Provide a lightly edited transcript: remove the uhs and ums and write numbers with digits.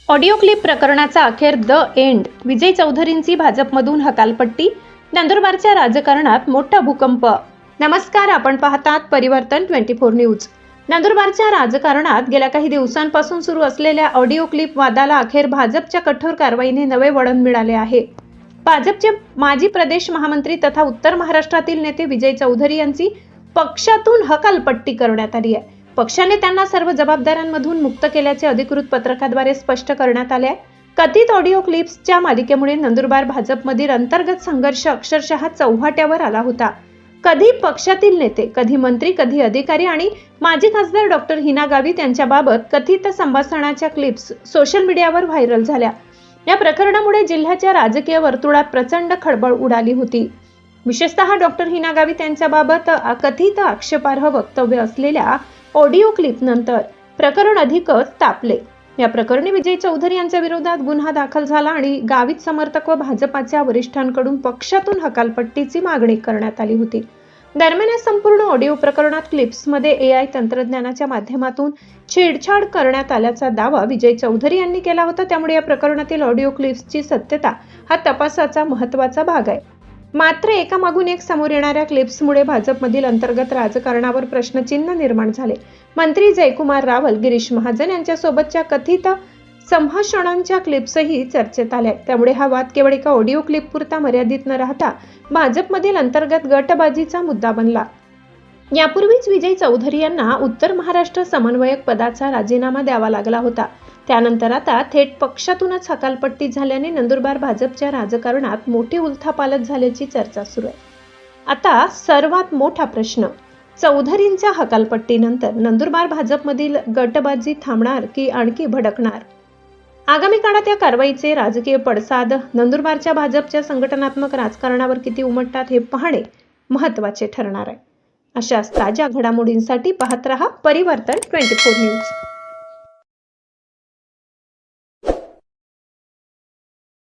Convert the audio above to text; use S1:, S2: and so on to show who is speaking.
S1: Audio clip प्रकरणाचा अखेर the end. विजय चौधरींची भाजपमधून हकालपट्टी. नंदुरबारच्या राजकारणात मोठा भूकंप. नमस्कार, आपण पाहतात परिवर्तन 24 न्यूज. नंदुरबारच्या राजकारणात गेल्या काही दिवसांपासून सुरू असलेल्या ऑडिओ क्लिप वादाला अखेर भाजपच्या कठोर कारवाईने नवे वळण मिळाले आहे. भाजपचे माजी प्रदेश महामंत्री तथा उत्तर महाराष्ट्रातील नेते विजय चौधरी यांची पक्षातून हकालपट्टी करण्यात आली आहे. पक्षाने त्यांना सर्व जबाबदाऱ्यांमधून मुक्त केल्याचे अधिकृत पत्रकाद्वारे स्पष्ट करण्यात आले आहे. कथित ऑडिओ क्लिप्सच्या मालिकेमुळे नंदुरबार भाजपमधील अंतर्गत संघर्ष अक्षरशः चव्हाट्यावर आला होता. कधी पक्षातील नेते, कधी मंत्री, कधी अधिकारी आणि माजी खासदार डॉक्टर हिना गावित यांच्याबाबत कथित संभाषणाच्या क्लिप्स सोशल मीडियावर व्हायरल झाल्या. या प्रकरणामुळे जिल्ह्याच्या राजकीय वर्तुळात प्रचंड खळबळ उडाली होती. विशेषतः डॉक्टर हिना गावित यांच्याबाबत कथित आक्षेपार्ह वक्तव्य असलेल्या ऑडिओ क्लिप नंतर प्रकरण अधिकच तापले. या प्रकरणी विजय चौधरी यांच्या विरोधात गुन्हा दाखल झाला आणि गावित समर्थक व भाजपाच्या वरिष्ठांकडून पक्षातून हकालपट्टीची मागणी करण्यात आली होती. दरम्यान या संपूर्ण ऑडिओ प्रकरणात क्लिप्समध्ये AI तंत्रज्ञानाच्या माध्यमातून छेडछाड करण्यात आल्याचा दावा विजय चौधरी यांनी केला होता. त्यामुळे या प्रकरणातील ऑडिओ क्लिप्सची सत्यता हा तपासाचा महत्त्वाचा भाग आहे. मात्र एकामागून एक समोर येणाऱ्या क्लिप्समुळे भाजपमधील अंतर्गत राजकारणावर प्रश्नचिन्ह निर्माण झाले. मंत्री जयकुमार रावल, गिरीश महाजन यांच्यासोबतच्या कथित संभाषणांच्या क्लिप्सही चर्चेत आल्या. त्यामुळे हा वाद केवळ एका ऑडिओ क्लिप पुरता मर्यादित न राहता भाजपमधील अंतर्गत गटबाजीचा मुद्दा बनला. यापूर्वीच विजय चौधरी यांना उत्तर महाराष्ट्र समन्वयक पदाचा राजीनामा द्यावा लागला होता. त्यानंतर आता थेट पक्षातूनच हकालपट्टी झाल्याने नंदुरबार भाजपच्या राजकारणात मोठी उलथापालथ झाल्याची चर्चा सुरू आहे. आता सर्वात मोठा प्रश्न, चौधरींच्या हकालपट्टीनंतर नंदुरबार भाजपमधील गटबाजी थांबणार की आणखी भडकणार? आगामी काळात या कारवाईचे राजकीय पडसाद नंदुरबारच्या भाजपच्या संघटनात्मक राजकारणावर किती उमटतात हे पाहणे महत्त्वाचे ठरणार आहे. अशाच ताज्या घडामोडींसाठी पाहत रहा परिवर्तन 24 न्यूज.